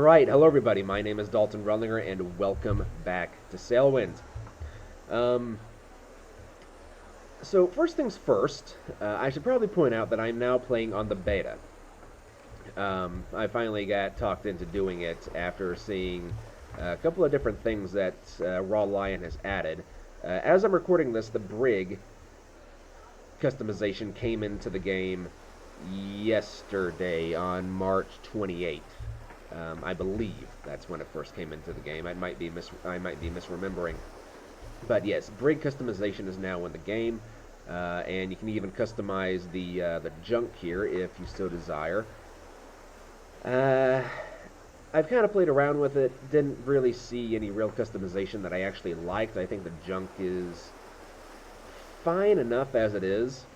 Alright, hello everybody, my name is Dalton Runlinger, and welcome back to Sailwind. Um, so first things first, I should probably point out that I'm now playing on the beta. I finally got talked into doing it after seeing a couple of different things that Raw Lion has added. As I'm recording this, the brig customization came into the game yesterday on March 28th. I believe that's when it first came into the game. I might be misremembering, but yes, brig customization is now in the game, and you can even customize the junk here if you so desire. I've kind of played around with it. Didn't really see any real customization that I actually liked. I think the junk is fine enough as it is.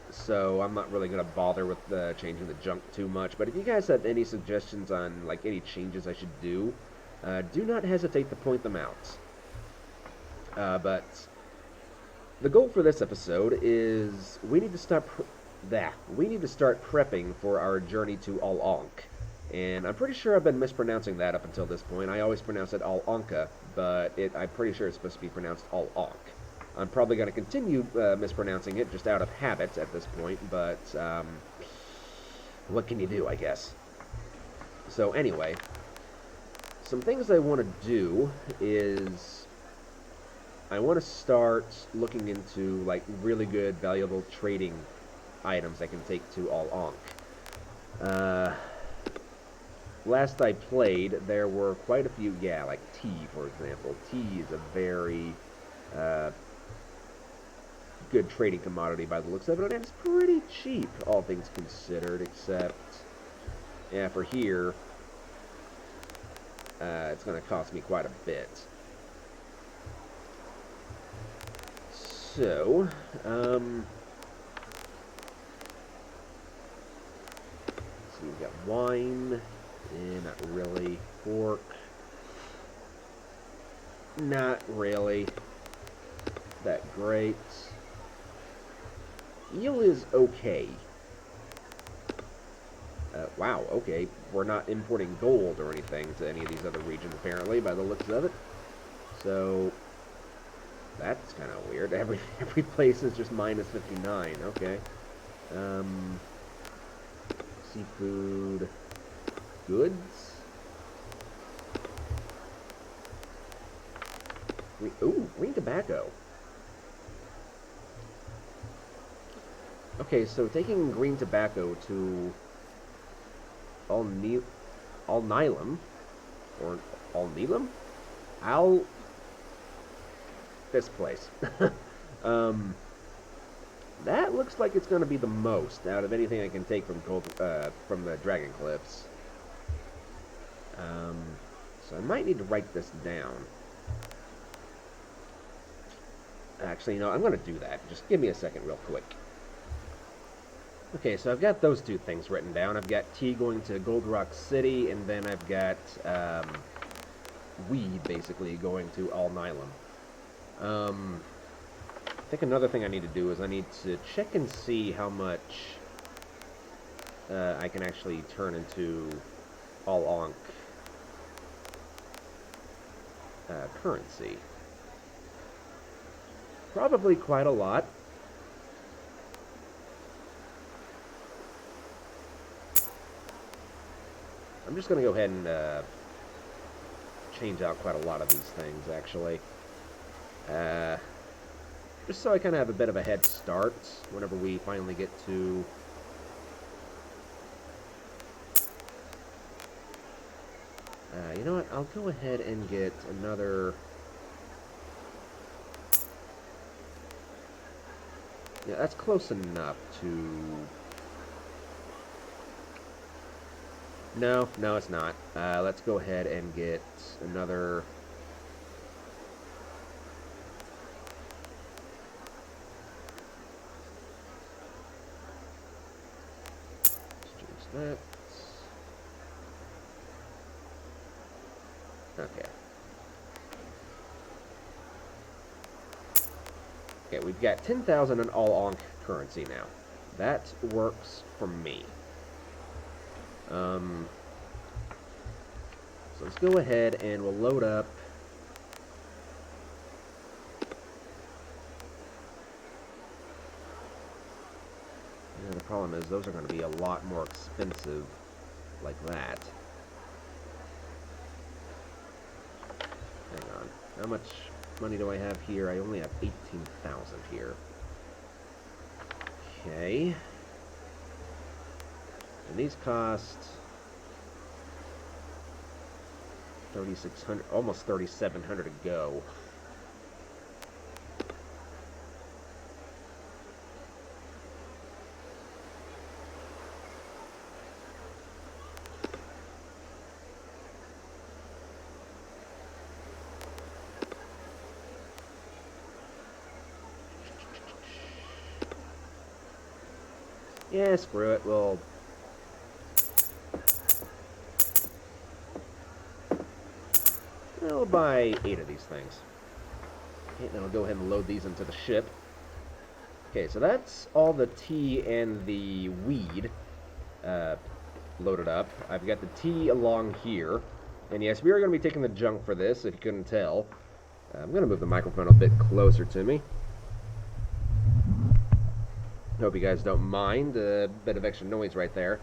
So I'm not really going to bother with changing the junk too much. But if you guys have any suggestions on like any changes I should do not hesitate to point them out. But the goal for this episode is we need to start prepping for our journey to Ankh. And I'm pretty sure I've been mispronouncing that up until this point. I always pronounce it Ankh, but I'm pretty sure it's supposed to be pronounced Ankh. I'm probably going to continue mispronouncing it just out of habit at this point, but what can you do, I guess. So anyway, some things I want to do is I want to start looking into like really good, valuable trading items I can take to Ankh. Last I played, there were quite a few, like tea, for example. Tea is a very good trading commodity by the looks of it, and it's pretty cheap, all things considered, except, yeah, for here, it's going to cost me quite a bit. So, so we've got wine, not really, pork, not really that great. Eel is okay. Wow, okay. We're not importing gold or anything to any of these other regions, apparently, by the looks of it. So, that's kind of weird. Every place is just minus 59. Okay. Seafood. Goods. Ooh, green tobacco. Okay, so taking green tobacco to Al-Nilam, or Al-Nilam? This place. That looks like it's going to be the most out of anything I can take from from the Dragon Cliffs. So I might need to write this down. Actually, no, I'm going to do that. Just give me a second real quick. Okay, so I've got those two things written down. I've got tea going to Gold Rock City, and then I've got weed, basically, going to Al-Nilam. I think another thing I need to do is I need to check and see how much I can actually turn into Ankh currency. Probably quite a lot. I'm just going to go ahead and change out quite a lot of these things, actually. Just so I kind of have a bit of a head start whenever we finally get to... you know what? I'll go ahead and get another... Yeah, that's close enough to... No, it's not. Let's go ahead and get another... Let's change that. Okay. Okay, we've got 10,000 in all Ankh currency now. That works for me. let's go ahead and we'll load up. Yeah, the problem is those are going to be a lot more expensive like that. Hang on. How much money do I have here? I only have 18,000 here. Okay. And these cost 3,600, almost 3,700 to go. Yeah, screw it. We'll buy 8 of these things. Okay, then I'll go ahead and load these into the ship. Okay, so that's all the tea and the weed loaded up. I've got the tea along here. And yes, we are going to be taking the junk for this, if you couldn't tell. I'm going to move the microphone a bit closer to me. Hope you guys don't mind a bit of extra noise right there.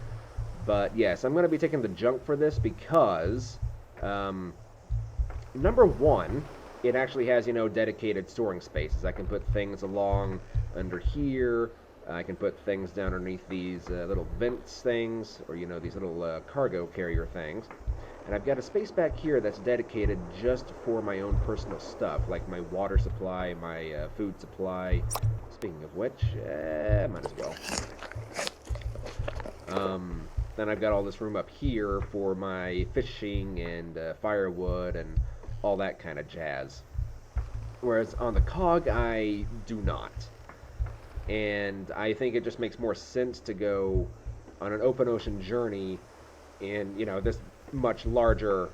But yes, I'm going to be taking the junk for this because, number one, it actually has, dedicated storing spaces. I can put things along under here. I can put things down underneath these little vents things, or, these little cargo carrier things. And I've got a space back here that's dedicated just for my own personal stuff, like my water supply, my food supply. Speaking of which, might as well. Then I've got all this room up here for my fishing and firewood and all that kind of jazz. Whereas on the cog, I do not. And I think it just makes more sense to go on an open ocean journey in, this much larger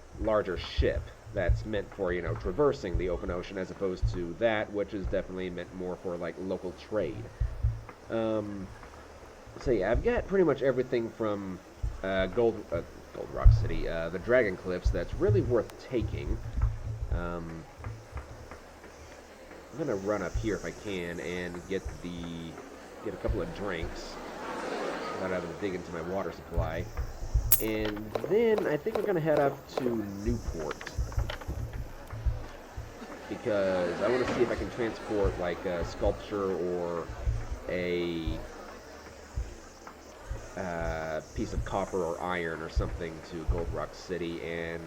ship that's meant for, traversing the open ocean, as opposed to that, which is definitely meant more for, like, local trade. So yeah, I've got pretty much everything from Gold Rock City, the Dragon Cliffs, that's really worth taking. I'm gonna run up here if I can and get a couple of drinks without having to dig into my water supply. And then I think we're gonna head up to Newport, because I want to see if I can transport like a sculpture or a piece of copper or iron or something to Gold Rock City, and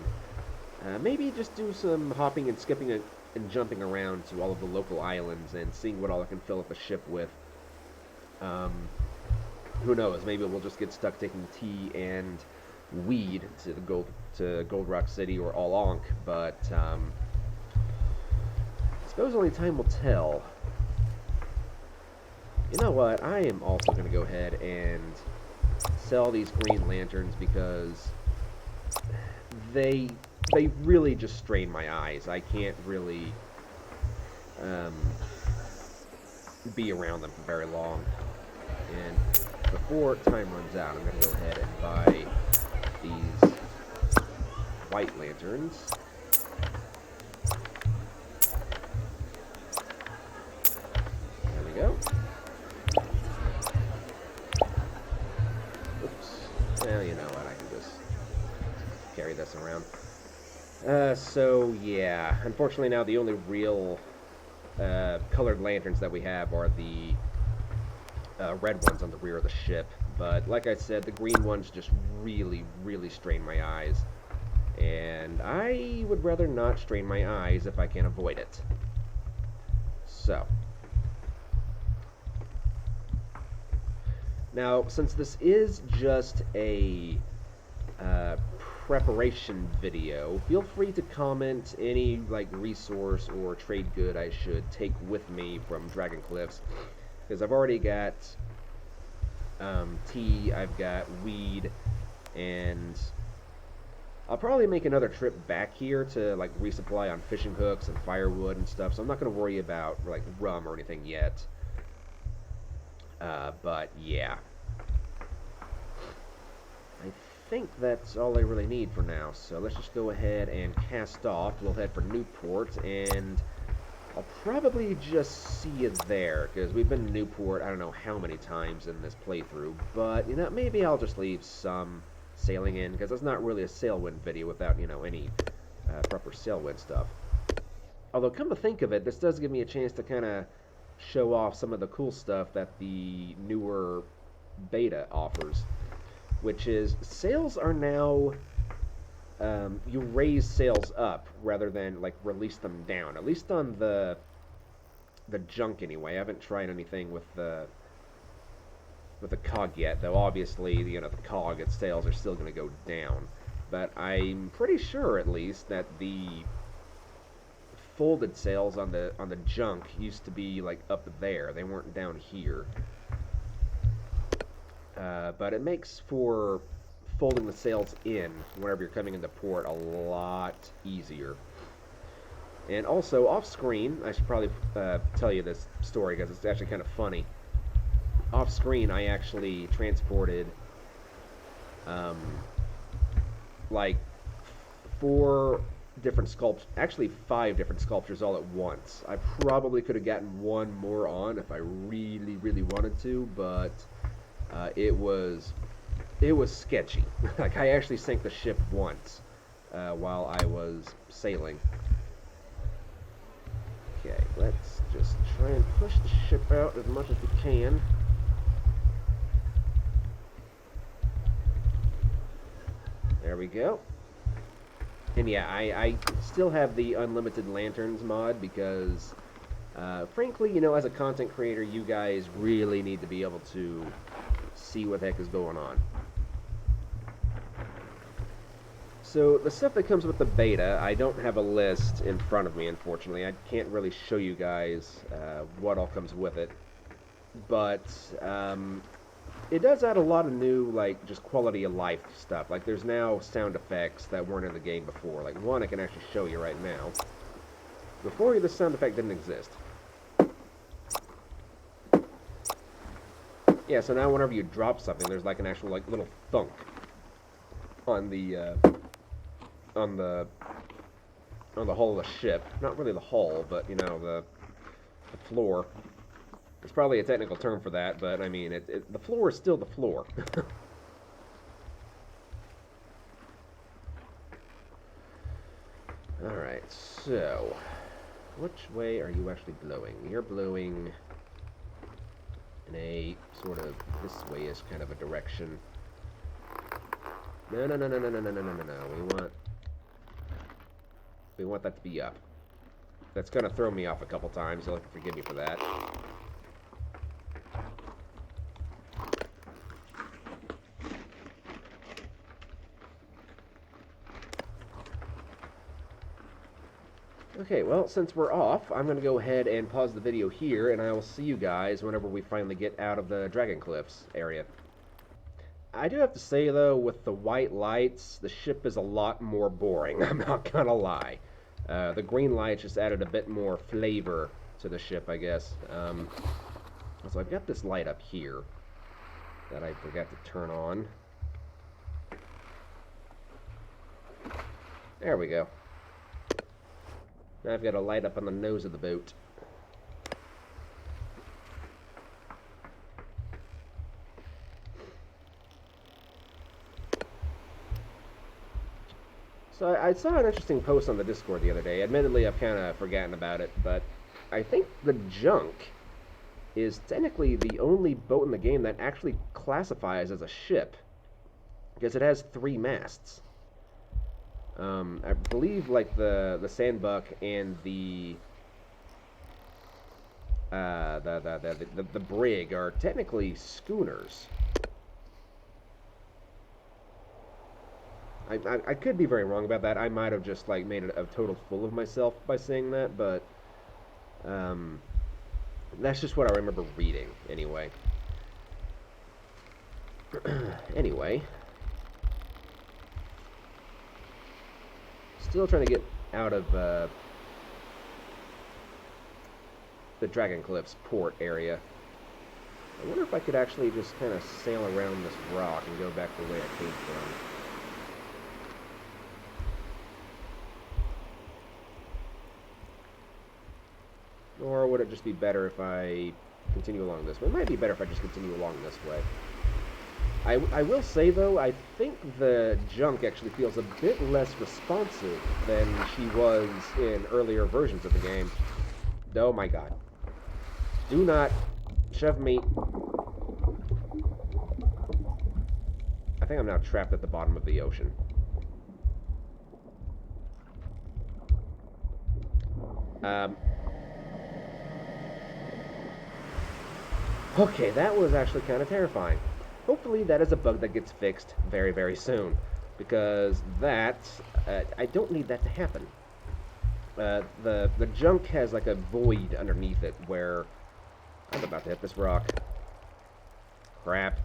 maybe just do some hopping and skipping and jumping around to all of the local islands and seeing what all I can fill up a ship with. Who knows? Maybe we'll just get stuck taking tea and weed to Gold Rock City or all Ankh, but I suppose only time will tell. You know what? I am also going to go ahead and sell these green lanterns because they really just strain my eyes. I can't really be around them for very long. And before time runs out, I'm going to go ahead and buy these white lanterns. There we go. Oops. Well, you know what? I can just carry this around. So, yeah. Unfortunately, now the only real colored lanterns that we have are the red ones on the rear of the ship. But like I said, the green ones just really, really strain my eyes. And I would rather not strain my eyes if I can avoid it. So. Now, since this is just a preparation video, feel free to comment any like resource or trade good I should take with me from Dragon Cliffs, because I've already got tea, I've got weed, and I'll probably make another trip back here to like resupply on fishing hooks and firewood and stuff, so I'm not going to worry about like rum or anything yet. But yeah, I think that's all I really need for now. So let's just go ahead and cast off. We'll head for Newport, and I'll probably just see you there, because we've been to Newport I don't know how many times in this playthrough, but, you know, maybe I'll just leave some sailing in, because it's not really a Sailwind video without, you know, any proper Sailwind stuff. Although, come to think of it, this does give me a chance to kind of show off some of the cool stuff that the newer beta offers, which is sails are now, you raise sails up rather than like release them down. At least on the junk anyway. I haven't tried anything with the cog yet, though obviously, you know, the cog and sails are still going to go down. But I'm pretty sure at least that the folded sails on the junk used to be like up there. They weren't down here. But it makes for folding the sails in whenever you're coming into port a lot easier. And also, off screen, I should probably tell you this story because it's actually kind of funny. Off screen, I actually transported like 4 different sculptures, actually 5 different sculptures all at once. I probably could have gotten one more on if I really, really wanted to, but it was sketchy. Like, I actually sank the ship once while I was sailing. Okay, let's just try and push the ship out as much as we can. There we go. And yeah, I still have the unlimited lanterns mod because, frankly, you know, as a content creator, you guys really need to be able to see what the heck is going on. So the stuff that comes with the beta, I don't have a list in front of me, unfortunately. I can't really show you guys what all comes with it. But it does add a lot of new, like, just quality of life stuff. Like, there's now sound effects that weren't in the game before. Like, one I can actually show you right now. Before, the sound effect didn't exist. Yeah, so now whenever you drop something, there's like an actual, like, little thunk on the hull of the ship. Not really the hull, but, you know, the floor. There's probably a technical term for that, but, I mean, the floor is still the floor. Alright, so, which way are you actually blowing? You're blowing in a sort of this way-ish kind of a direction. No. We want that to be up. That's gonna throw me off a couple times. You'll have to forgive me for that. Okay, well, since we're off, I'm going to go ahead and pause the video here, and I will see you guys whenever we finally get out of the Dragon Cliffs area. I do have to say, though, with the white lights, the ship is a lot more boring, I'm not going to lie. The green lights just added a bit more flavor to the ship, I guess. So I've got this light up here that I forgot to turn on. There we go. Now I've got a light up on the nose of the boat. So I saw an interesting post on the Discord the other day. Admittedly, I've kind of forgotten about it, but I think the junk is technically the only boat in the game that actually classifies as a ship, because it has 3 masts. I believe like the sandbuck and the brig are technically schooners. I could be very wrong about that. I might have just like made a total fool of myself by saying that, but that's just what I remember reading anyway. Anyway. Still trying to get out of the Dragon Cliffs port area. I wonder if I could actually just kind of sail around this rock and go back the way I came from. would it just be better if I continue along this way? It might be better if I just continue along this way. I will say, though, I think the junk actually feels a bit less responsive than she was in earlier versions of the game. Oh my god. Do not shove me. I think I'm now trapped at the bottom of the ocean. Okay, that was actually kind of terrifying. Hopefully that is a bug that gets fixed very, very soon, because that, I don't need that to happen. The junk has like a void underneath it where, I'm about to hit this rock. Crap.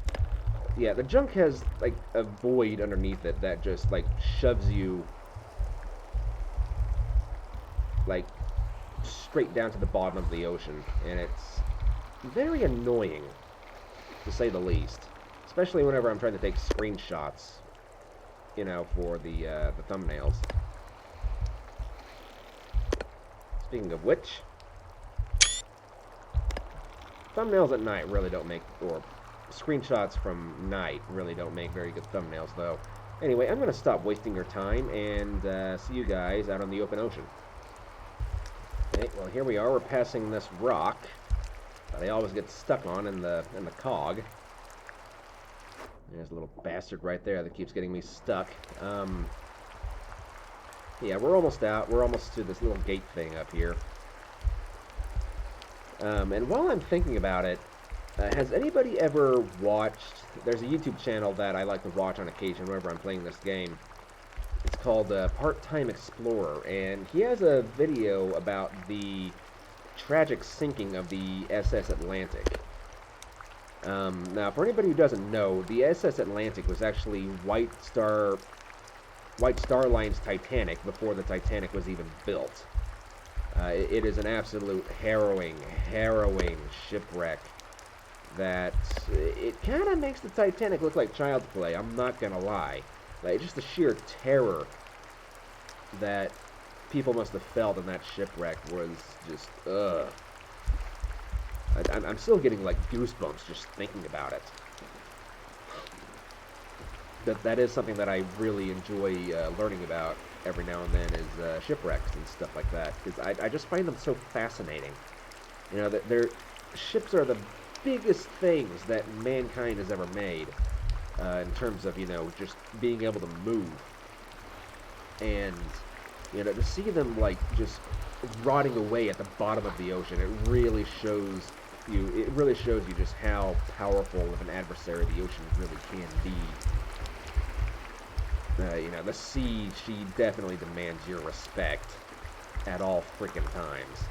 Yeah, the junk has like a void underneath it that just like shoves you like straight down to the bottom of the ocean, and it's very annoying, to say the least. Especially whenever I'm trying to take screenshots, you know, for the thumbnails. Speaking of which, thumbnails at night really don't make, or screenshots from night really don't make very good thumbnails, though. Anyway, I'm going to stop wasting your time and see you guys out on the open ocean. Okay, well, here we are. We're passing this rock that I always get stuck on in the cog. There's a little bastard right there that keeps getting me stuck. Yeah, we're almost out. We're almost to this little gate thing up here. And while I'm thinking about it, has anybody ever watched... There's a YouTube channel that I like to watch on occasion whenever I'm playing this game. It's called Part-Time Explorer, and he has a video about the tragic sinking of the SS Atlantic. Now, for anybody who doesn't know, the SS Atlantic was actually White Star Line's Titanic before the Titanic was even built. It is an absolute harrowing shipwreck that it kind of makes the Titanic look like child's play. I'm not gonna lie. Like, just the sheer terror that people must have felt in that shipwreck was just ugh. I'm still getting, like, goosebumps just thinking about it. That is something that I really enjoy learning about every now and then, is shipwrecks and stuff like that, because I just find them so fascinating. You know, that ships are the biggest things that mankind has ever made, in terms of, you know, just being able to move. And, you know, to see them, like, just rotting away at the bottom of the ocean, it really shows you just how powerful of an adversary the ocean really can be. You know, the sea, she definitely demands your respect at all frickin' times.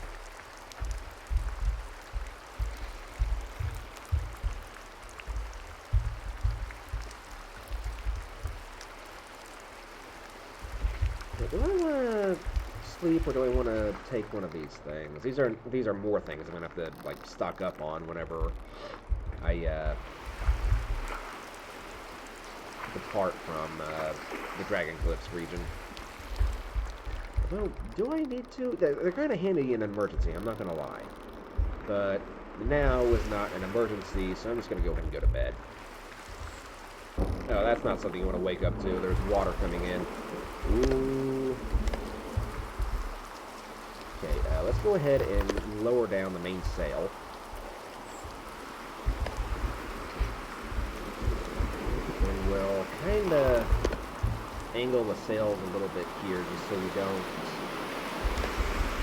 Do I want to sleep, or do I want to take one of these things? These are more things I'm gonna have to, like, stock up on whenever I depart from the Dragon Cliffs region. Although, do I need to? They're kind of handy in an emergency, I'm not gonna lie. But now is not an emergency, so I'm just gonna go ahead and go to bed. Oh, that's not something you want to wake up to. There's water coming in. Ooh. Okay, let's go ahead and lower down the main sail. And we'll kind of angle the sails a little bit here just so we don't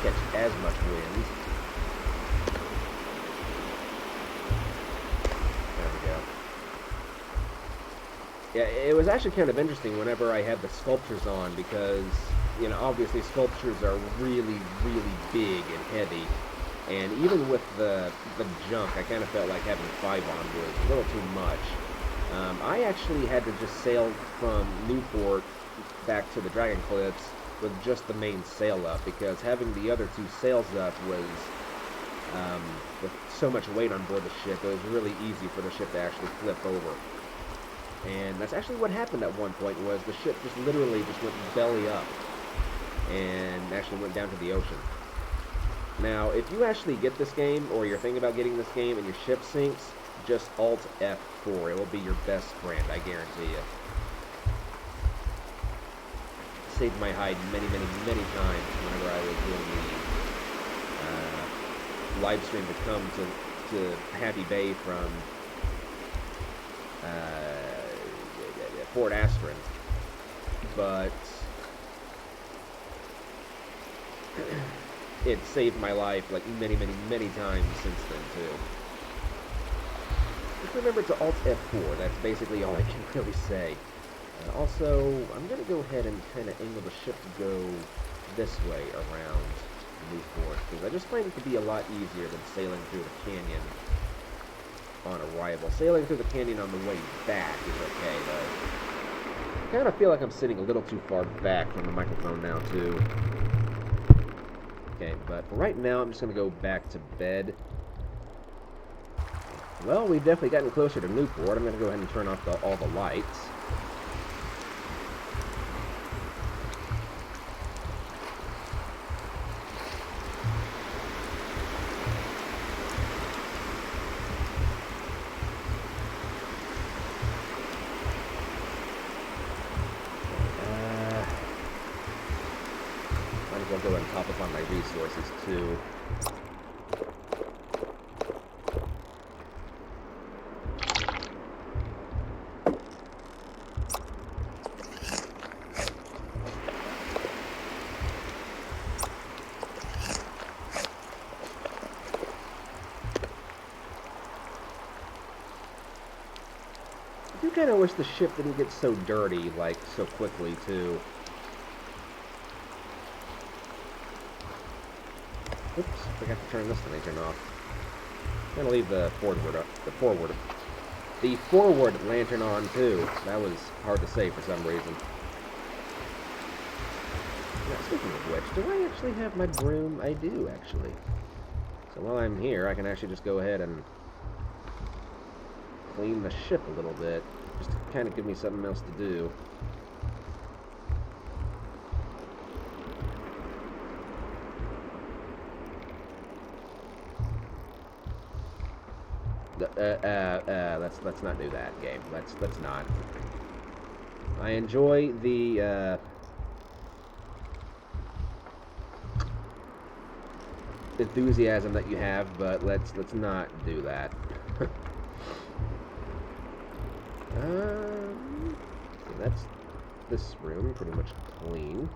catch as much wind. There we go. Yeah, it was actually kind of interesting whenever I had the sculptures on, because, you know, obviously sculptures are really, really big and heavy, and even with the junk, I kind of felt like having 5 on was a little too much. I actually had to just sail from Newport back to the Dragon Cliffs with just the main sail up, because having the other 2 sails up was, with so much weight on board the ship, it was really easy for the ship to actually flip over. And that's actually what happened at one point, was the ship just literally just went belly up and actually went down to the ocean. Now, if you actually get this game, or you're thinking about getting this game, and your ship sinks, just Alt F4. It will be your best friend, I guarantee you. Saved my hide many, many, many times whenever I was doing the live stream to come to Happy Bay from Fort Aspirin. But it saved my life like many, many, many times since then too. Just remember to Alt F4. That's basically all I can really say. Also, I'm going to go ahead and kind of angle the ship to go this way around Newport, because I just find it to be a lot easier than sailing through the canyon on arrival. Sailing through the canyon on the way back is okay, though. I kind of feel like I'm sitting a little too far back from the microphone now, too. Okay, but for right now, I'm just going to go back to bed. Well, we've definitely gotten closer to Newport. I'm going to go ahead and turn off all the lights. I'll go ahead and top up on my resources too. I do kind of wish the ship didn't get so dirty, like, so quickly too. Oops, forgot to turn this lantern off. I'm gonna leave the forward lantern on too. That was hard to say for some reason. Now, speaking of which, do I actually have my broom? I do, actually. So while I'm here, I can actually just go ahead and clean the ship a little bit, just to kind of give me something else to do. Let's not do that, game. Let's not. I enjoy the enthusiasm that you have, but let's not do that. So that's this room pretty much clean.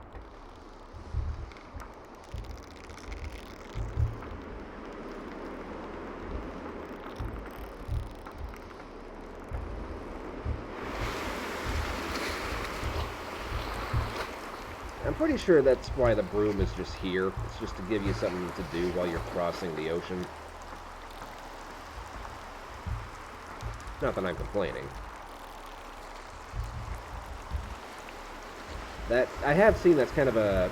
I'm pretty sure that's why the broom is just here. It's just to give you something to do while you're crossing the ocean. Not that I'm complaining. That I have seen that's kind of a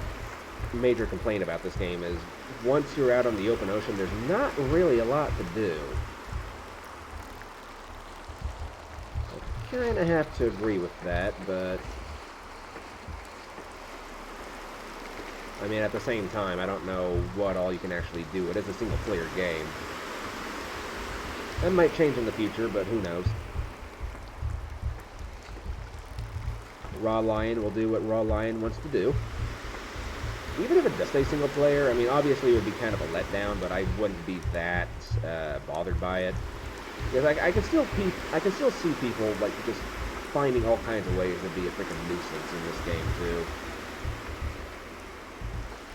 major complaint about this game is once you're out on the open ocean, there's not really a lot to do. I kind of have to agree with that, but I mean, at the same time, I don't know what all you can actually do. It is a single-player game. That might change in the future, but who knows. Raw Lion will do what Raw Lion wants to do. Even if it does stay single-player, I mean, obviously it would be kind of a letdown, but I wouldn't be that bothered by it. Because I can still see people, like, just finding all kinds of ways to be a freaking nuisance in this game, too.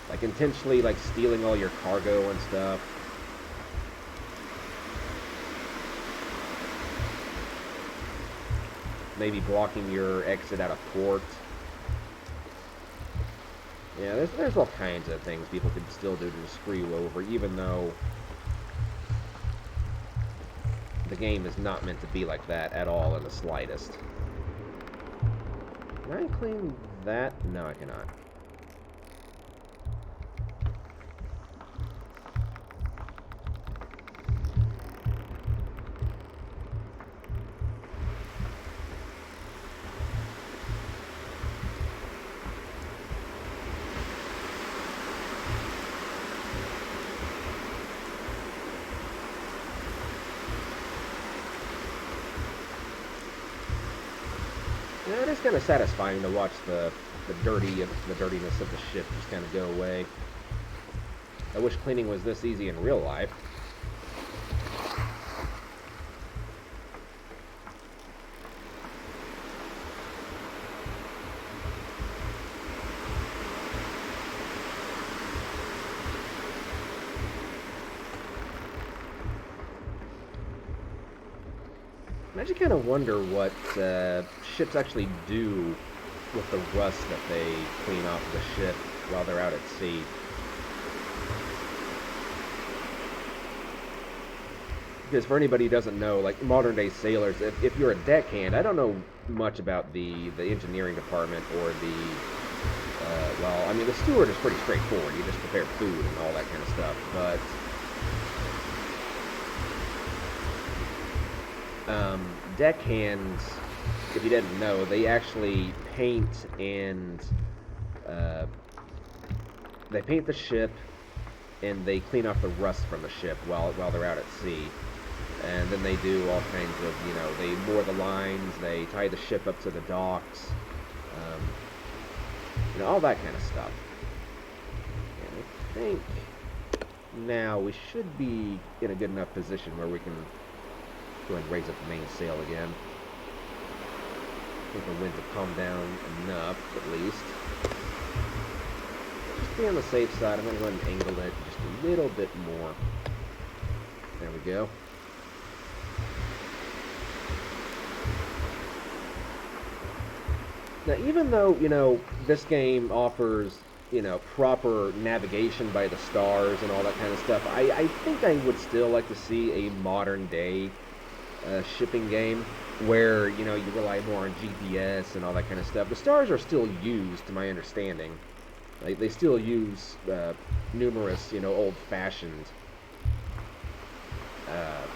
Like, intentionally, like, stealing all your cargo and stuff. Maybe blocking your exit out of port. Yeah, there's all kinds of things people can still do to screw you over, even though the game is not meant to be like that at all in the slightest. Can I clean that? No, I cannot. it's kind of satisfying to watch the dirtiness of the ship just kind of go away. I wish cleaning was this easy in real life. I just kind of wonder what ships actually do with the rust that they clean off of the ship while they're out at sea. Because for anybody who doesn't know, like modern day sailors, if you're a deckhand, I don't know much about the engineering department or the, well, I mean, the steward is pretty straightforward. You just prepare food and all that kind of stuff, but deckhands, if you didn't know, they actually paint and they paint the ship and they clean off the rust from the ship while they're out at sea. And then they do all kinds of, you know, they moor the lines, they tie the ship up to the docks, you know, all that kind of stuff. And I think now we should be in a good enough position where we can go ahead and raise up the mainsail again. I think the winds have calmed down enough, at least. Just be on the safe side. I'm going to go ahead and angle it just a little bit more. There we go. Now, even though, you know, this game offers, you know, proper navigation by the stars and all that kind of stuff, I think I would still like to see a modern day shipping game where, you know, you rely more on GPS and all that kind of stuff. The stars are still used, to my understanding. They still use numerous, you know, old-fashioned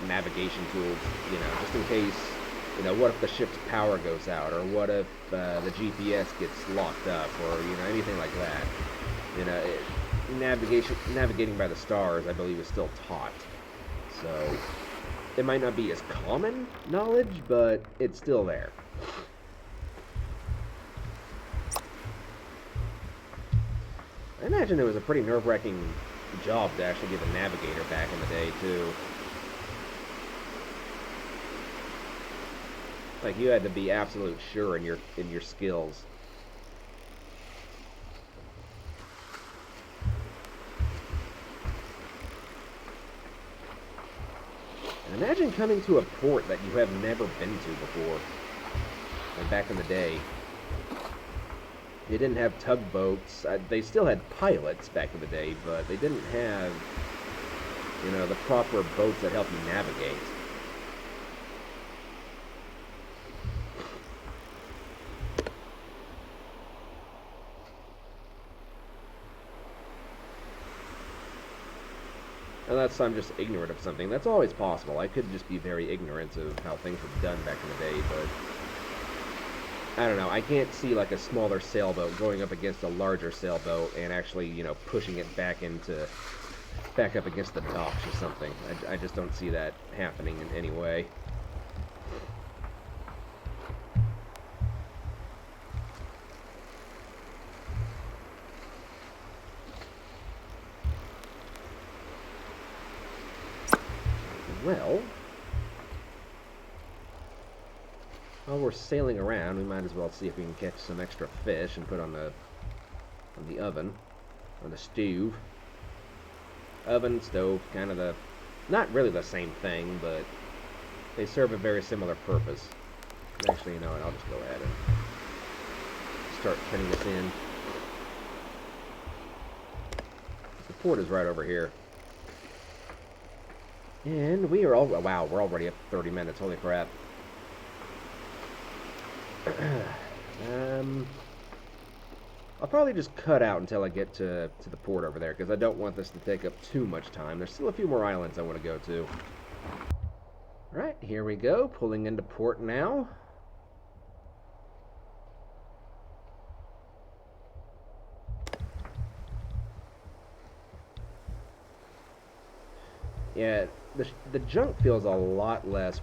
navigation tools, you know, just in case, you know, what if the ship's power goes out, or what if the GPS gets locked up, or, you know, anything like that. You know, navigating by the stars, I believe, is still taught. So it might not be as common knowledge, but it's still there. I imagine it was a pretty nerve-wracking job to actually get a navigator back in the day, too. Like, you had to be absolute sure in your skills. And imagine coming to a port that you have never been to before. Like back in the day. They didn't have tugboats. They still had pilots back in the day, but they didn't have, you know, the proper boats that help you navigate. Unless I'm just ignorant of something. That's always possible. I could just be very ignorant of how things were done back in the day, but I don't know. I can't see like a smaller sailboat going up against a larger sailboat and actually, you know, pushing it back up against the docks or something. I just don't see that happening in any way. Well, while we're sailing around, we might as well see if we can catch some extra fish and put on the oven, on the stove. Oven, stove, kind of not really the same thing, but they serve a very similar purpose. Actually, you know what, I'll just go ahead and start turning this in. The port is right over here. And we are all, wow, we're already up 30 minutes, holy crap. I'll probably just cut out until I get to the port over there, because I don't want this to take up too much time. There's still a few more islands I want to go to. Alright, here we go, pulling into port now. Yeah, the junk feels a lot less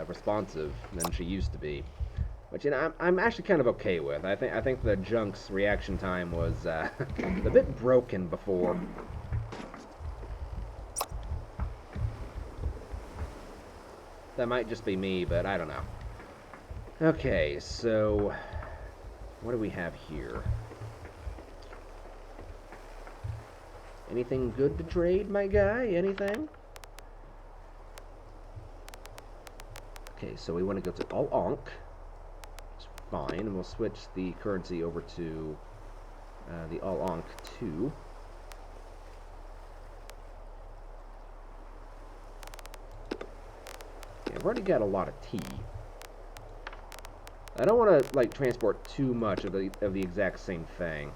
responsive than she used to be. which, you know, I'm actually kind of okay with. I think the junk's reaction time was a bit broken before. That might just be me, but I don't know. Okay, so what do we have here? Anything good to trade, my guy? Anything? Okay, so we want to go to Ankh. It's fine, and we'll switch the currency over to the Ankh 2. Okay, I've already got a lot of tea. I don't want to like transport too much of the exact same thing,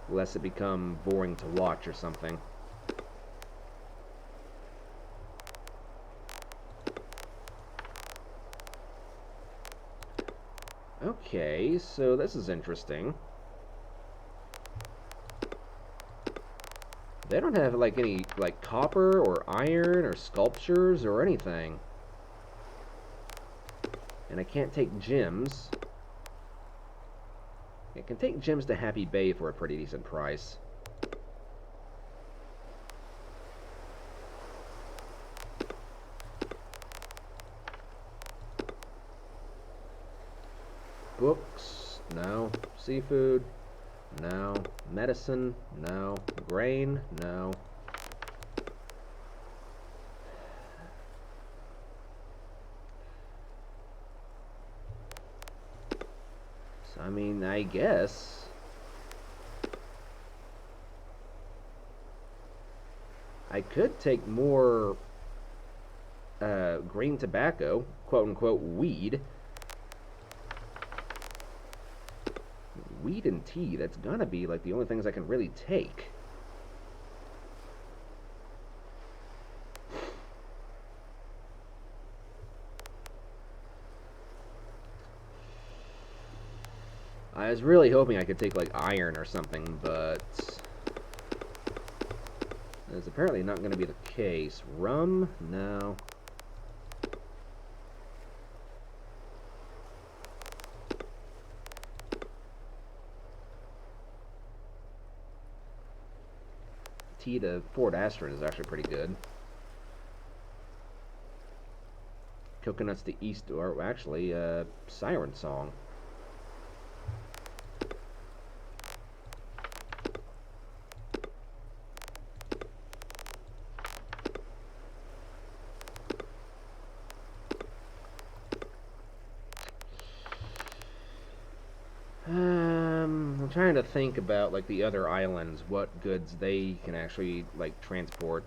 lest it become boring to watch or something. Okay, so this is interesting. They don't have like any like copper or iron or sculptures or anything. And I can't take gems. I can take gems to Happy Bay for a pretty decent price. Books, no. Seafood, no. Medicine, no. Grain, no. So, I mean, I guess I could take more green tobacco, quote-unquote weed. Weed and tea, that's gonna be like the only things I can really take. I was really hoping I could take like iron or something, but that's apparently not going to be the case. Rum? No. Tea to Fort Astrid is actually pretty good. Coconuts to East, or actually, Siren Song. I'm trying to think about like the other islands, what goods they can actually like transport.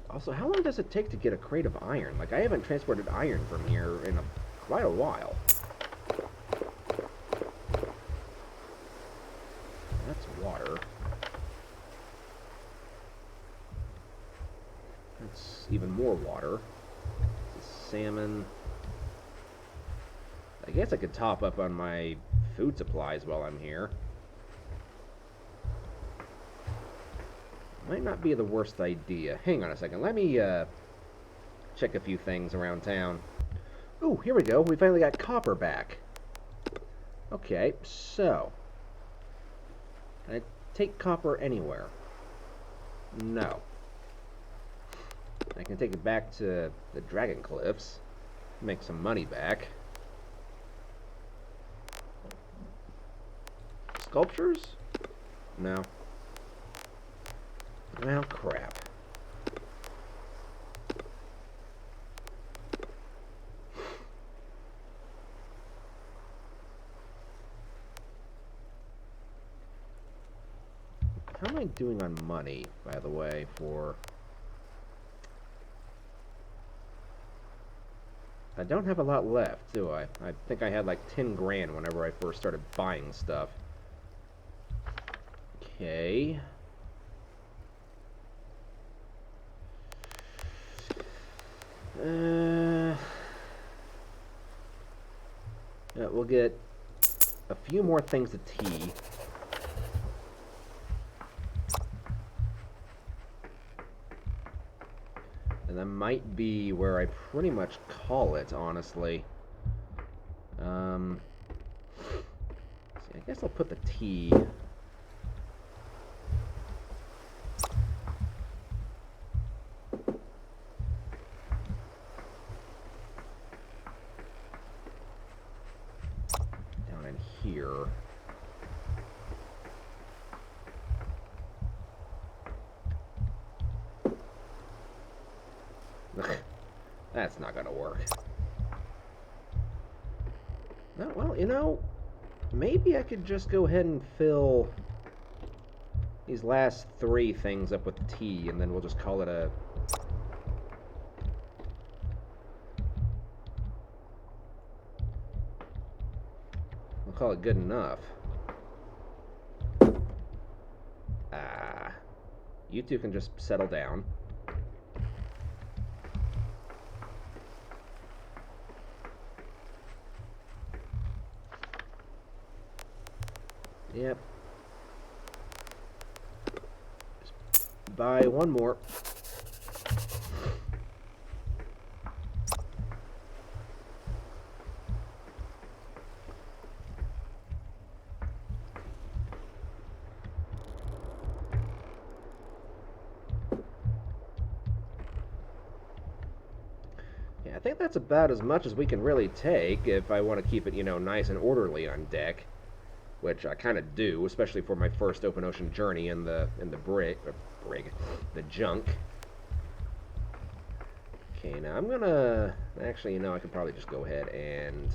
Also, how long does it take to get a crate of iron? Like, I haven't transported iron from here in quite a while. That's water. That's even more water. This is salmon. I guess I could top up on my food supplies while I'm here. Might not be the worst idea. Hang on a second. Let me check a few things around town. Ooh, here we go. We finally got copper back. Okay, so can I take copper anywhere? No. I can take it back to the Dragon Cliffs, make some money back. Sculptures? No. Well, crap. How am I doing on money, by the way, for... I don't have a lot left, do I? I think I had like 10 grand whenever I first started buying stuff. Okay. Yeah, we'll get a few more things to tea. And that might be where I pretty much call it, honestly. See, I guess I'll put the tea. Down in here. That's not gonna work. No, well, you know, maybe I could just go ahead and fill these last 3 things up with tea, and then we'll just call it a... We'll call it good enough. You two can just settle down. Yep. Just buy one more. Yeah, I think that's about as much as we can really take if I want to keep it, you know, nice and orderly on deck. Which I kind of do, especially for my first open ocean journey in the brig, the junk. Okay, now I'm gonna actually, you know, I could probably just go ahead and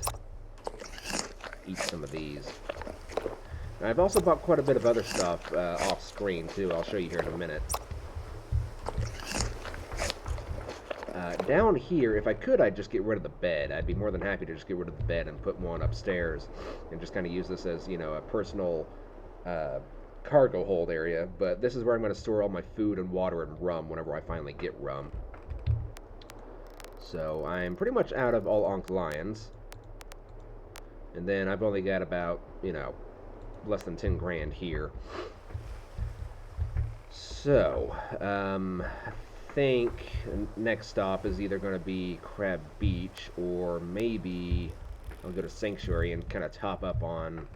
eat some of these. Now, I've also bought quite a bit of other stuff off screen too. I'll show you here in a minute. Down here, if I could, I'd just get rid of the bed. I'd be more than happy to just get rid of the bed and put one upstairs and just kind of use this as, you know, a personal cargo hold area. But this is where I'm going to store all my food and water and rum whenever I finally get rum. So I'm pretty much out of all Ankh lions. And then I've only got about, you know, less than 10 grand here. So, I think next stop is either going to be Crab Beach, or maybe I'll go to Sanctuary and kind of top up on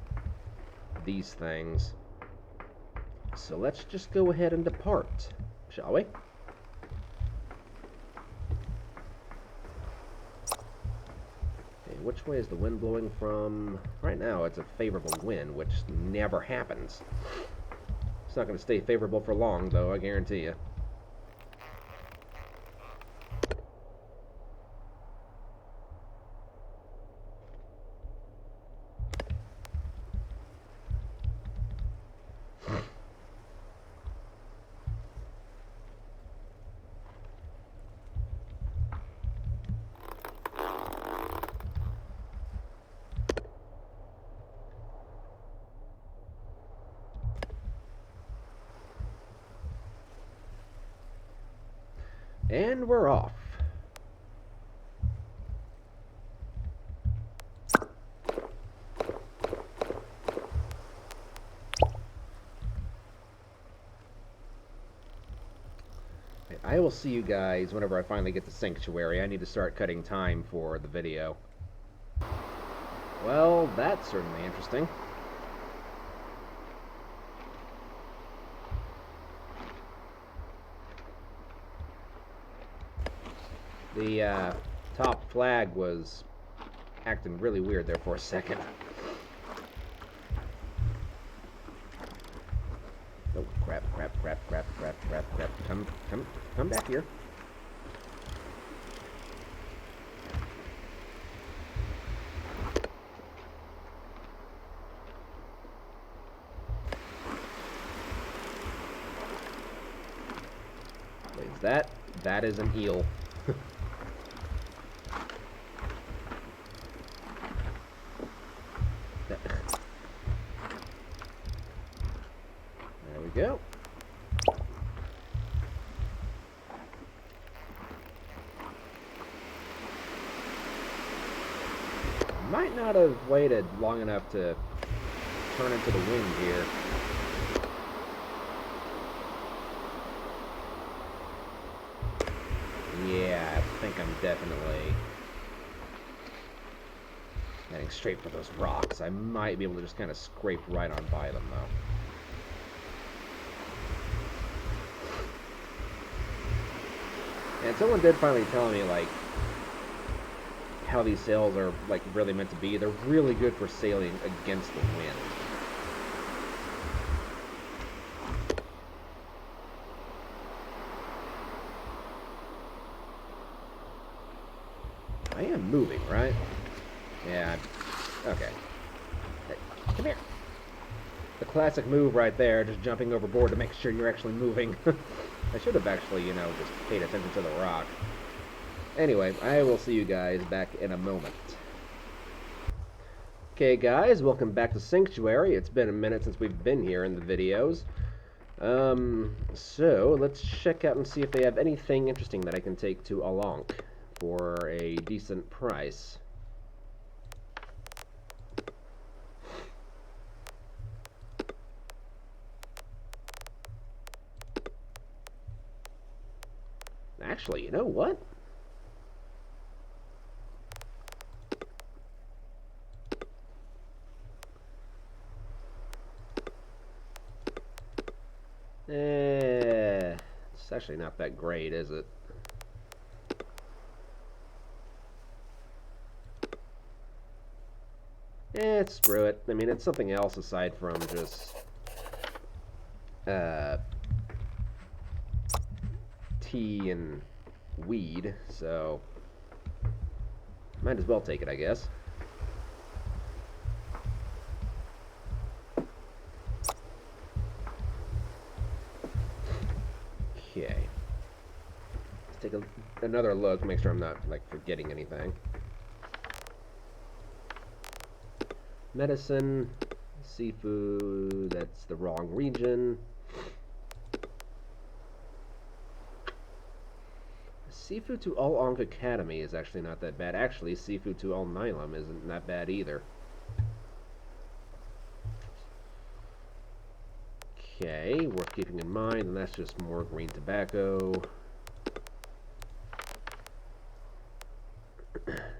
these things. So let's just go ahead and depart, shall we? Okay, which way is the wind blowing from? Right now it's a favorable wind, which never happens. It's not going to stay favorable for long, though, I guarantee you. And we're off. I will see you guys whenever I finally get to Sanctuary. I need to start cutting time for the video. Well, that's certainly interesting. The top flag was acting really weird there for a second. Oh, crap. Come back here. What is that? That is an eel. There we go. might not have waited long enough to turn into the wind here. Yeah, I think I'm definitely heading straight for those rocks. I might be able to just kind of scrape right on by them, though. And someone did finally tell me, like, how these sails are, like, really meant to be. They're really good for sailing against the wind. I am moving, right? Yeah, okay. Hey, come here. The classic move right there, just jumping overboard to make sure you're actually moving. I should have actually, you know, just paid attention to the rock. Anyway, I will see you guys back in a moment. Okay, guys, welcome back to Sanctuary. It's been a minute since we've been here in the videos. So, let's check out and see if they have anything interesting that I can take to Ankh for a decent price. Actually, you know what? It's actually not that great, is it? Screw it. I mean, it's something else aside from just tea and weed, so might as well take it, I guess. Okay. Let's take another look, make sure I'm not, like, forgetting anything. Medicine, seafood, that's the wrong region. Seafood to all Ankh Academy is actually not that bad. Actually, seafood to all Nylum isn't that bad either. Okay, worth keeping in mind, and that's just more green tobacco.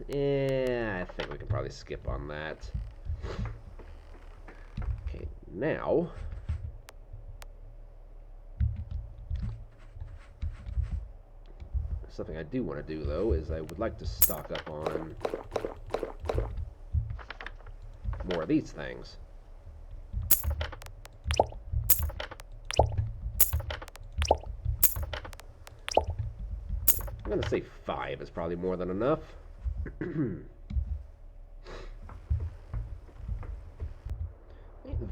Yeah, I think we can probably skip on that. Okay, now something I do want to do, though, is I would like to stock up on more of these things. I'm going to say 5 is probably more than enough.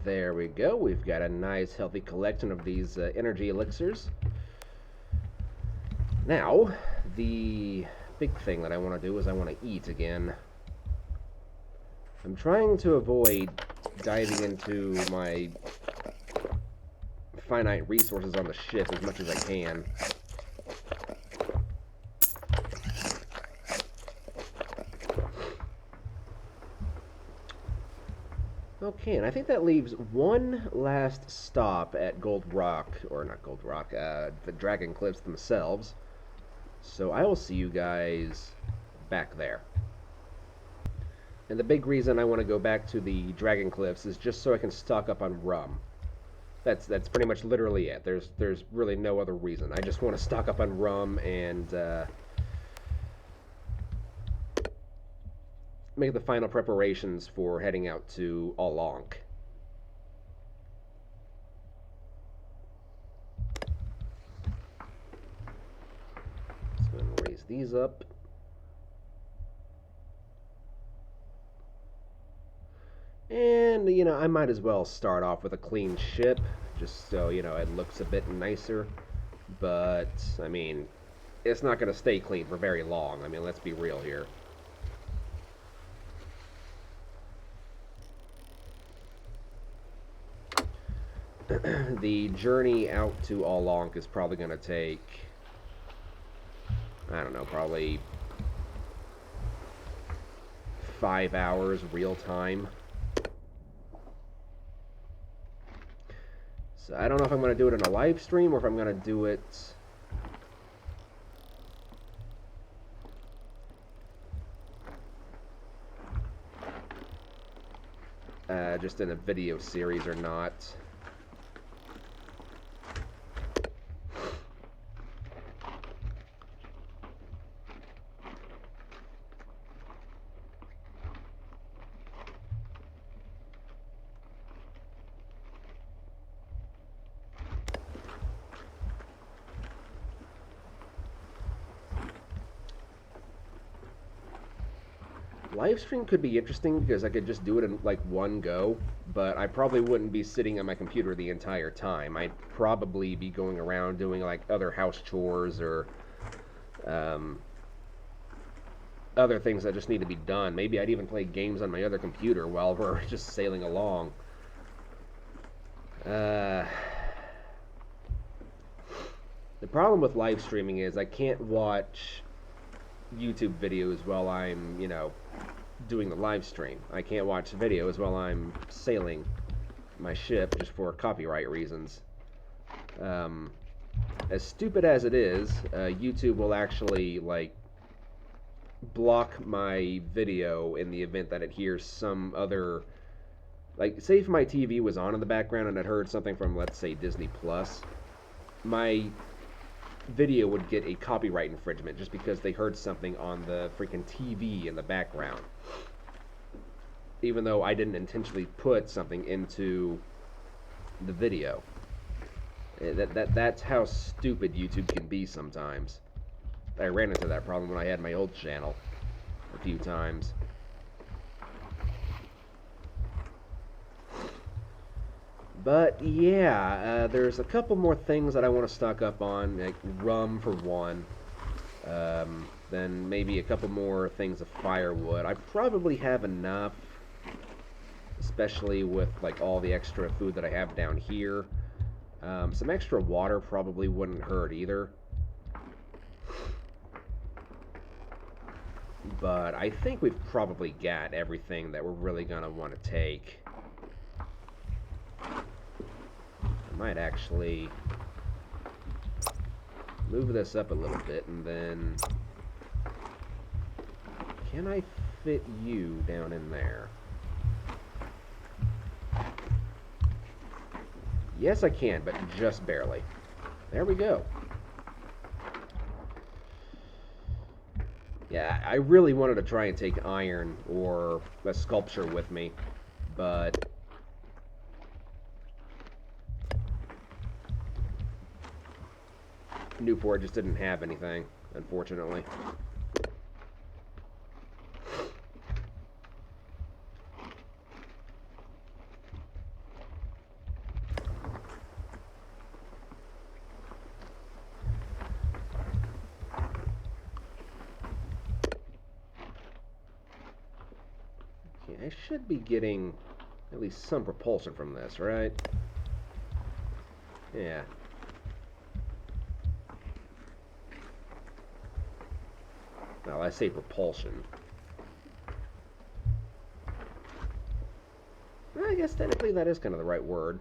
There we go. We've got a nice, healthy collection of these energy elixirs. Now, the big thing that I want to do is I want to eat again. I'm trying to avoid diving into my finite resources on the ship as much as I can. Okay, and I think that leaves one last stop at Gold Rock, or not Gold Rock, the Dragon Cliffs themselves. So I will see you guys back there. And the big reason I want to go back to the Dragon Cliffs is just so I can stock up on rum. That's pretty much literally it. There's really no other reason. I just want to stock up on rum and make the final preparations for heading out to Ankh. Let's go and raise these up. And, you know, I might as well start off with a clean ship, just so, you know, it looks a bit nicer. But, I mean, it's not going to stay clean for very long. I mean, let's be real here. The journey out to Ankh is probably going to take, I don't know, probably 5 hours real time. So I don't know if I'm going to do it in a live stream or if I'm going to do it just in a video series or not. Live stream could be interesting because I could just do it in like one go, but I probably wouldn't be sitting on my computer the entire time. I'd probably be going around doing like other house chores or other things that just need to be done. Maybe I'd even play games on my other computer while we're just sailing along. The problem with live streaming is I can't watch YouTube videos while I'm, doing the live stream. I can't watch videos while I'm sailing my ship just for copyright reasons. As stupid as it is, YouTube will actually, block my video in the event that it hears some other... Like, say if my TV was on in the background and it heard something from, let's say, Disney Plus, my video would get a copyright infringement just because they heard something on the freaking TV in the background. Even though I didn't intentionally put something into the video. That's how stupid YouTube can be sometimes. I ran into that problem when I had my old channel a few times. But yeah, there's a couple more things that I want to stock up on, like rum for one. Then maybe a couple more things of firewood. I probably have enough, especially with like all the extra food that I have down here. Some extra water probably wouldn't hurt either. But I think we've probably got everything that we're really going to want to take. I might actually move this up a little bit and then... Can I fit you down in there? Yes, I can, but just barely. There we go. Yeah, I really wanted to try and take iron or a sculpture with me, but Newport just didn't have anything, unfortunately. I should be getting at least some propulsion from this, right? Yeah. Well, I say propulsion. I guess technically that is kind of the right word.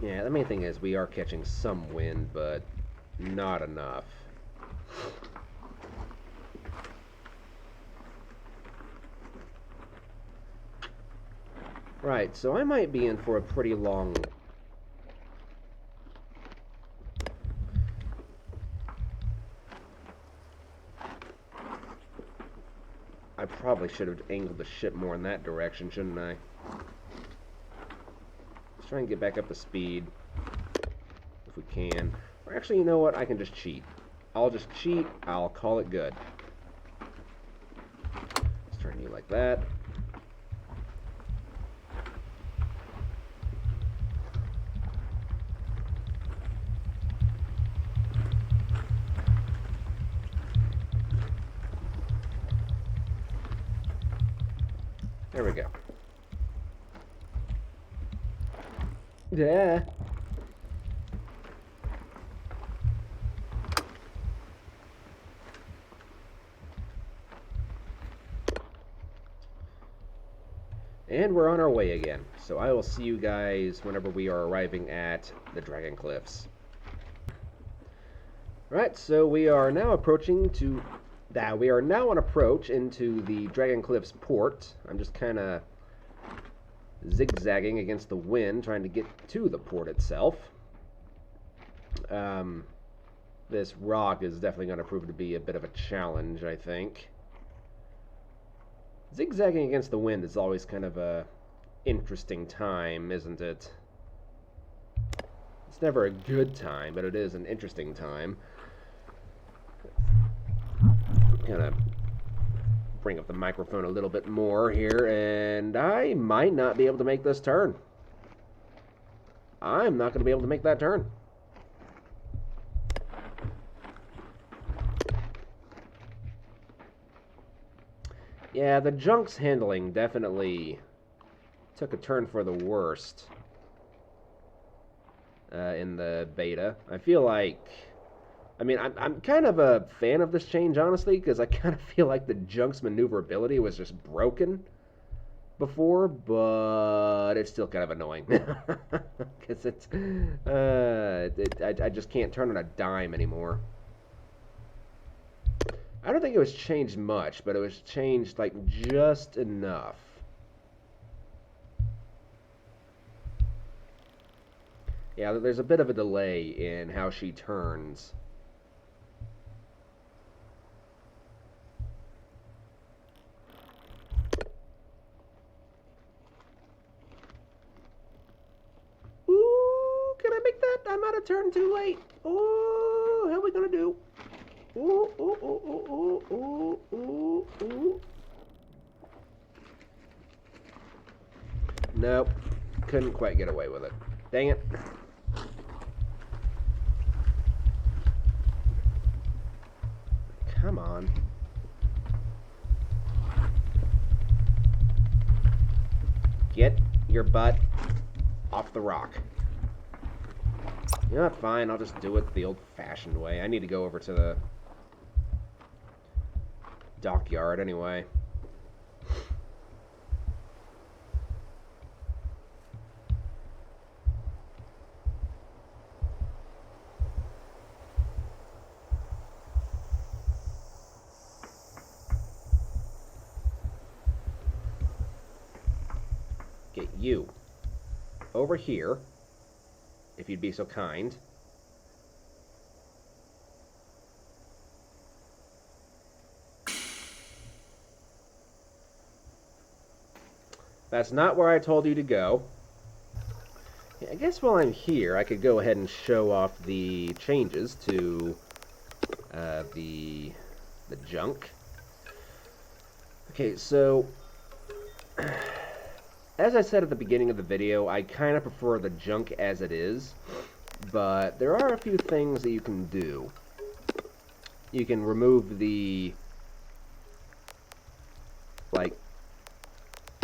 Yeah, the main thing is we are catching some wind, but not enough. Right, so I might be in for a pretty long... I probably should have angled the ship more in that direction, shouldn't I? Let's try and get back up to speed, if we can. Or actually, you know what? I can just cheat. I'll just cheat. I'll call it good. Let's turn you like that. There we go. Yeah. And we're on our way again. So I will see you guys whenever we are arriving at the Dragon Cliffs. Right, so we are now approaching to... we are now on approach into the Dragon Cliffs port. I'm just kind of zigzagging against the wind, trying to get to the port itself. This rock is definitely going to prove to be a bit of a challenge, I think. Zigzagging against the wind is always kind of a interesting time, isn't it? It's never a good time, but it is an interesting time. Gonna bring up the microphone a little bit more here, and I might not be able to make this turn. I'm not going to be able to make that turn. Yeah, the junk's handling definitely took a turn for the worst in the beta. I feel like... I mean, I'm kind of a fan of this change, honestly, because I kind of feel like the junk's maneuverability was just broken before, but it's still kind of annoying. Because it's... I just can't turn on a dime anymore. I don't think it was changed much, but it was changed, like, just enough. Yeah, there's a bit of a delay in how she turns. Ooh, can I make that? I'm out of turn too late. Oh, how are we gonna do? Ooh, ooh, ooh, ooh, ooh, ooh, ooh. Nope. Couldn't quite get away with it. Dang it. Come on. Get your butt off the rock. You know what? Fine. I'll just do it the old-fashioned way. I need to go over to the dockyard anyway. Get you over here, if you'd be so kind. That's not where I told you to go. Yeah, I guess while I'm here, I could go ahead and show off the changes to the junk. Okay, so as I said at the beginning of the video, I kind of prefer the junk as it is, but there are a few things that you can do. You can remove the, like,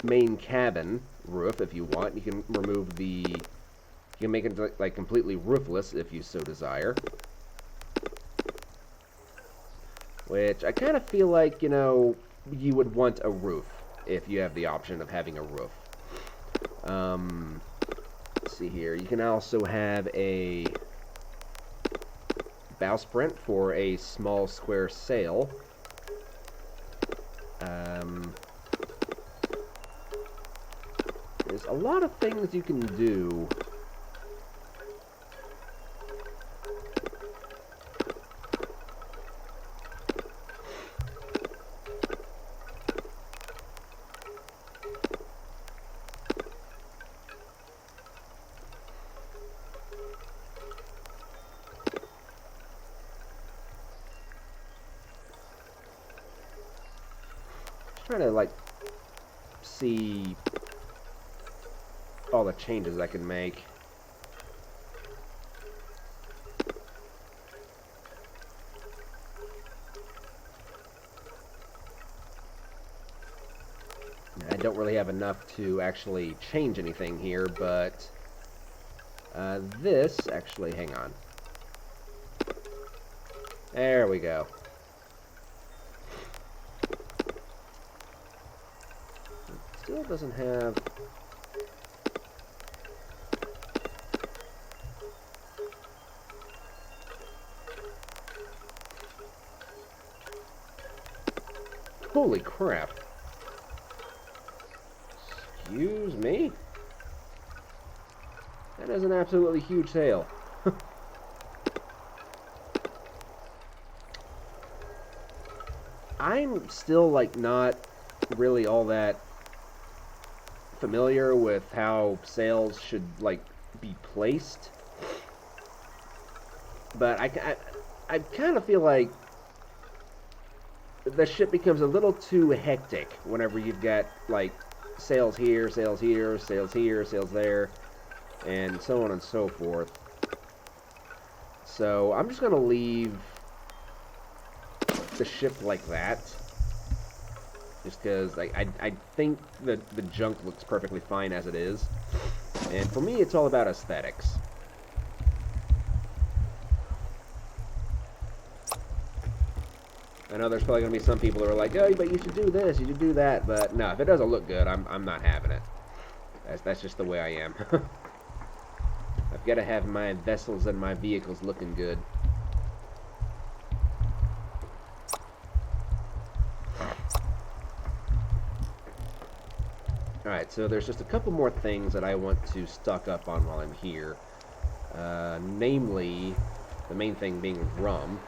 main cabin roof if you want. You can remove the... You can make it, like, completely roofless if you so desire. Which, I kind of feel like, you know, you would want a roof if you have the option of having a roof. Let's see here. You can also have a bowsprit for a small square sail. There's a lot of things you can do. Trying to, like, see all the changes I can make. I don't really have enough to actually change anything here, but this, actually, hang on. There we go. still doesn't have... Holy crap. Excuse me? That is an absolutely huge sail. I'm still, like, not really all that familiar with how sails should, like, be placed. But I kind of feel like the ship becomes a little too hectic whenever you've got, like, sails here, sails here, sails here, sails there, and so on and so forth. So I'm just going to leave the ship like that, just because I think that the junk looks perfectly fine as it is, and for me it's all about aesthetics. I know there's probably going to be some people who are like, oh, but you should do this, you should do that, but no, if it doesn't look good, I'm not having it. That's just the way I am. I've got to have my vessels and my vehicles looking good. Alright, so there's just a couple more things that I want to stock up on while I'm here. Namely, the main thing being rum.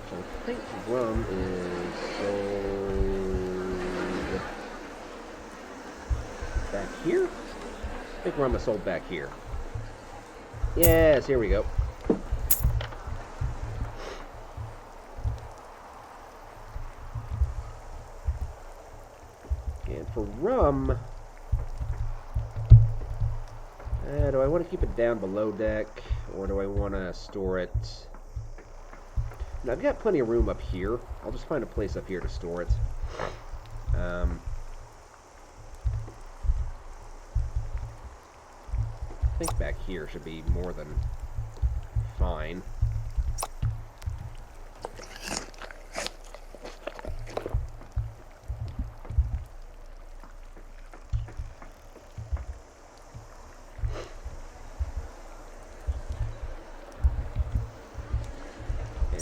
So I think rum is sold back here? I think rum is sold back here. Yes, here we go. And for rum, do I want to keep it down below deck, or do I want to store it? Now, I've got plenty of room up here. I'll just find a place up here to store it. I think back here should be more than fine.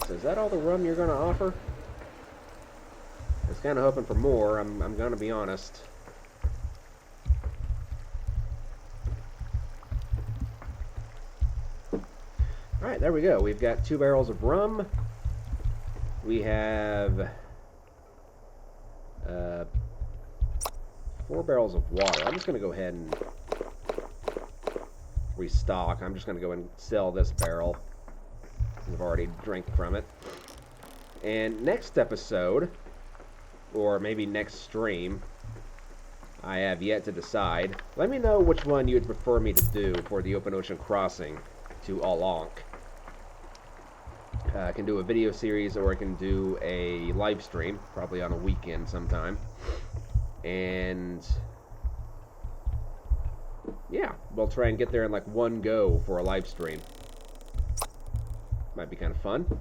So is that all the rum you're going to offer? I was kind of hoping for more, I'm going to be honest. Alright, there we go. We've got 2 barrels of rum. We have 4 barrels of water. I'm just going to go ahead and restock. I'm just going to go and sell this barrel. I've already drank from it. And next episode, or maybe next stream, I have yet to decide. Let me know which one you would prefer me to do for the open ocean crossing to Ankh. I can do a video series, or I can do a live stream, probably on a weekend sometime. And yeah, we'll try and get there in like one go for a live stream. Might be kind of fun.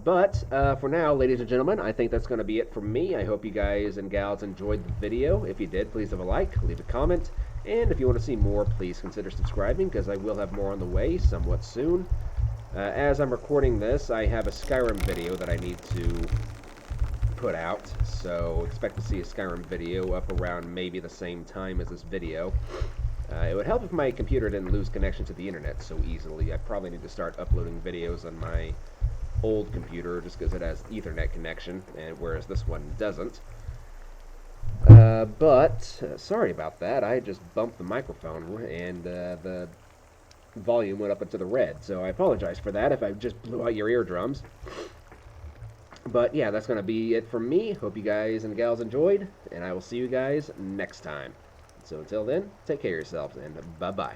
But for now, ladies and gentlemen, I think that's going to be it from me. I hope you guys and gals enjoyed the video. If you did, please leave a like, leave a comment, and if you want to see more, please consider subscribing, because I will have more on the way somewhat soon. As I'm recording this, I have a Skyrim video that I need to put out, so expect to see a Skyrim video up around maybe the same time as this video. It would help if my computer didn't lose connection to the internet so easily. I probably need to start uploading videos on my old computer just because it has Ethernet connection, and whereas this one doesn't. But sorry about that. I just bumped the microphone and the volume went up into the red, so I apologize for that if I just blew out your eardrums. But yeah, that's going to be it from me. Hope you guys and gals enjoyed, and I will see you guys next time. So until then, take care of yourselves, and bye-bye.